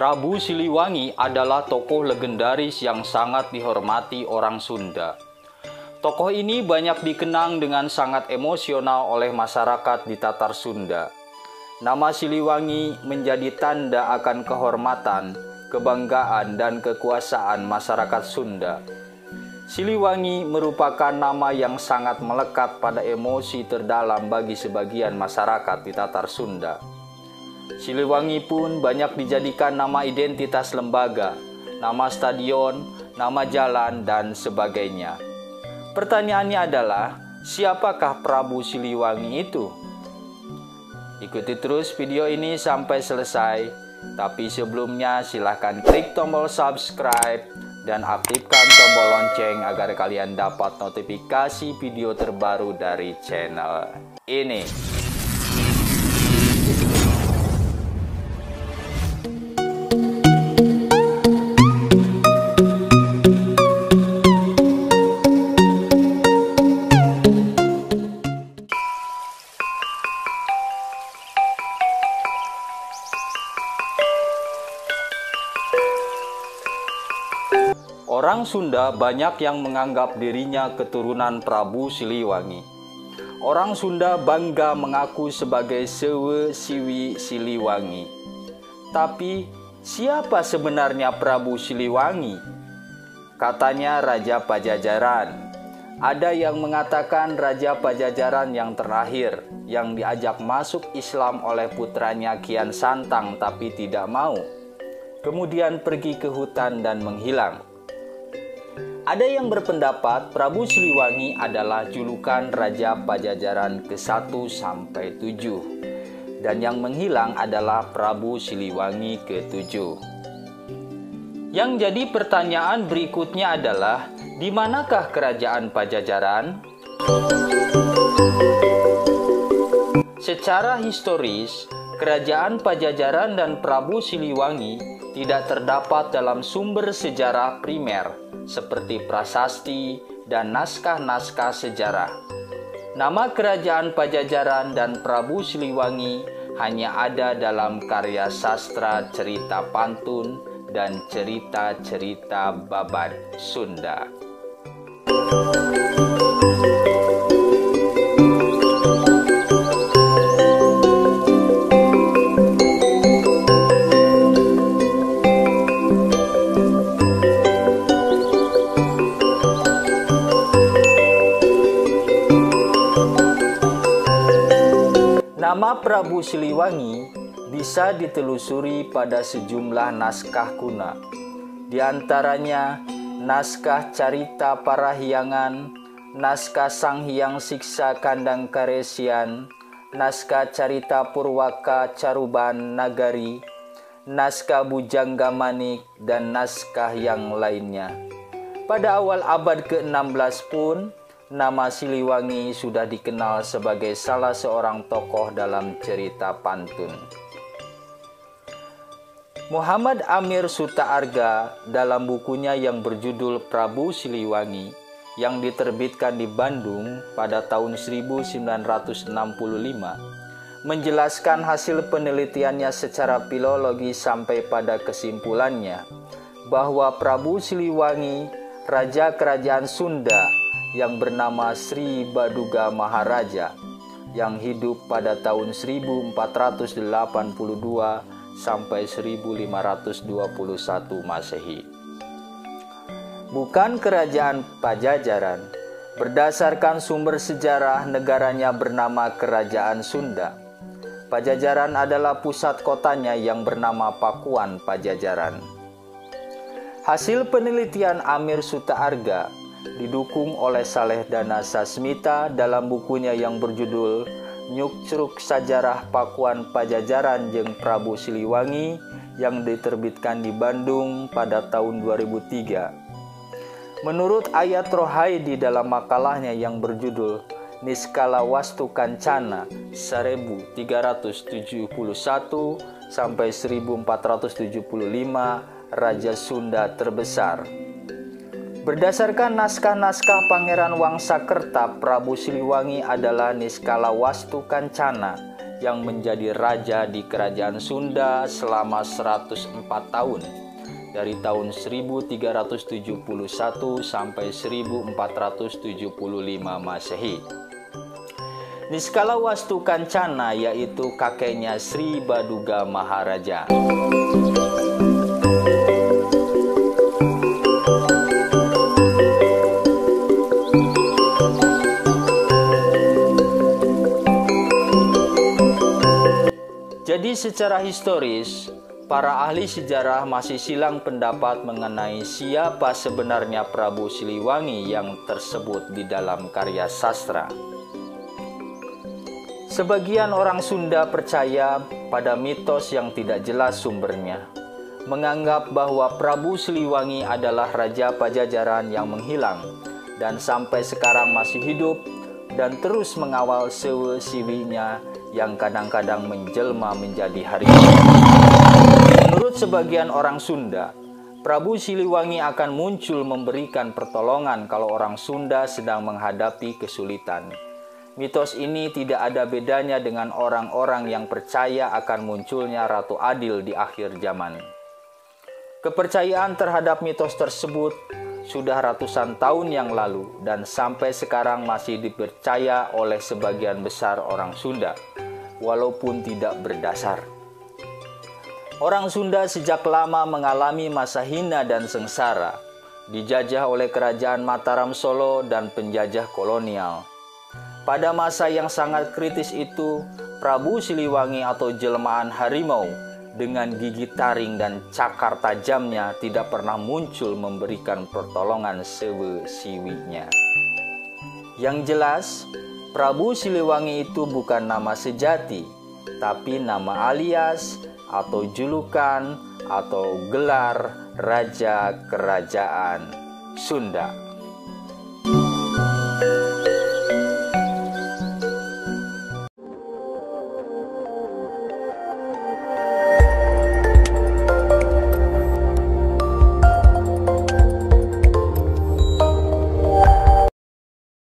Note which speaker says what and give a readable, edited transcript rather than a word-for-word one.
Speaker 1: Prabu Siliwangi adalah tokoh legendaris yang sangat dihormati orang Sunda. Tokoh ini banyak dikenang dengan sangat emosional oleh masyarakat di Tatar Sunda. Nama Siliwangi menjadi tanda akan kehormatan, kebanggaan, dan kekuasaan masyarakat Sunda. Siliwangi merupakan nama yang sangat melekat pada emosi terdalam bagi sebagian masyarakat di Tatar Sunda. Siliwangi pun banyak dijadikan nama identitas lembaga, nama stadion, nama jalan, dan sebagainya. Pertanyaannya adalah, siapakah Prabu Siliwangi itu? Ikuti terus video ini sampai selesai, tapi sebelumnya silahkan klik tombol subscribe dan aktifkan tombol lonceng agar kalian dapat notifikasi video terbaru dari channel ini. Orang Sunda banyak yang menganggap dirinya keturunan Prabu Siliwangi. Orang Sunda bangga mengaku sebagai Sewe Siwi Siliwangi. Tapi, siapa sebenarnya Prabu Siliwangi? Katanya Raja Pajajaran. Ada yang mengatakan Raja Pajajaran yang terakhir, yang diajak masuk Islam oleh putranya Kian Santang tapi tidak mau. Kemudian pergi ke hutan dan menghilang. Ada yang berpendapat Prabu Siliwangi adalah julukan Raja Pajajaran ke-1 sampai 7 dan yang menghilang adalah Prabu Siliwangi ke-7. Yang jadi pertanyaan berikutnya adalah, di manakah kerajaan Pajajaran? Secara historis, kerajaan Pajajaran dan Prabu Siliwangi tidak terdapat dalam sumber sejarah primer seperti prasasti dan naskah-naskah sejarah. Nama kerajaan Pajajaran dan Prabu Siliwangi hanya ada dalam karya sastra cerita pantun dan cerita-cerita Babat Sunda. Nama Prabu Siliwangi bisa ditelusuri pada sejumlah naskah kuno. Di antaranya naskah Carita Parahyangan, naskah Sang Hyang Siksa Kandang Karesian, naskah Carita Purwaka Caruban Nagari, naskah Bujangga Manik, dan naskah yang lainnya. Pada awal abad ke-16 pun, nama Siliwangi sudah dikenal sebagai salah seorang tokoh dalam cerita pantun. Muhammad Amir Sutaarga dalam bukunya yang berjudul Prabu Siliwangi yang diterbitkan di Bandung pada tahun 1965 menjelaskan hasil penelitiannya secara filologi sampai pada kesimpulannya bahwa Prabu Siliwangi, Raja Kerajaan Sunda yang bernama Sri Baduga Maharaja yang hidup pada tahun 1482 sampai 1521 Masehi. Bukan kerajaan Pajajaran. Berdasarkan sumber sejarah, negaranya bernama Kerajaan Sunda. Pajajaran adalah pusat kotanya yang bernama Pakuan Pajajaran. Hasil penelitian Amir Sutaarga didukung oleh Saleh Dana Sasmita dalam bukunya yang berjudul Nyuk-Cruk Sajarah Pakuan Pajajaran jeung Prabu Siliwangi yang diterbitkan di Bandung pada tahun 2003. Menurut ayat Rohaidi dalam makalahnya yang berjudul Niskala Wastu Kancana 1371 sampai 1475 Raja Sunda terbesar. Berdasarkan naskah-naskah Pangeran Wangsakerta, Prabu Siliwangi adalah Niskala Wastu Kancana yang menjadi raja di kerajaan Sunda selama 104 tahun, dari tahun 1371 sampai 1475 Masehi. Niskalawatu Kancana yaitu kakeknya Sri Baduga Maharaja. Jadi secara historis, para ahli sejarah masih silang pendapat mengenai siapa sebenarnya Prabu Siliwangi yang tersebut di dalam karya sastra. Sebagian orang Sunda percaya pada mitos yang tidak jelas sumbernya, menganggap bahwa Prabu Siliwangi adalah Raja Pajajaran yang menghilang dan sampai sekarang masih hidup dan terus mengawal sewe siwinya yang kadang-kadang menjelma menjadi harimau. Menurut sebagian orang Sunda, Prabu Siliwangi akan muncul memberikan pertolongan kalau orang Sunda sedang menghadapi kesulitan. Mitos ini tidak ada bedanya dengan orang-orang yang percaya akan munculnya Ratu Adil di akhir zaman. Kepercayaan terhadap mitos tersebut sudah ratusan tahun yang lalu dan sampai sekarang masih dipercaya oleh sebagian besar orang Sunda, walaupun tidak berdasar. Orang Sunda sejak lama mengalami masa hina dan sengsara, dijajah oleh kerajaan Mataram Solo dan penjajah kolonial. Pada masa yang sangat kritis itu, Prabu Siliwangi atau jelmaan harimau dengan gigi taring dan cakar tajamnya tidak pernah muncul memberikan pertolongan sewe siwinya. Yang jelas, Prabu Siliwangi itu bukan nama sejati, tapi nama alias atau julukan atau gelar Raja Kerajaan Sunda.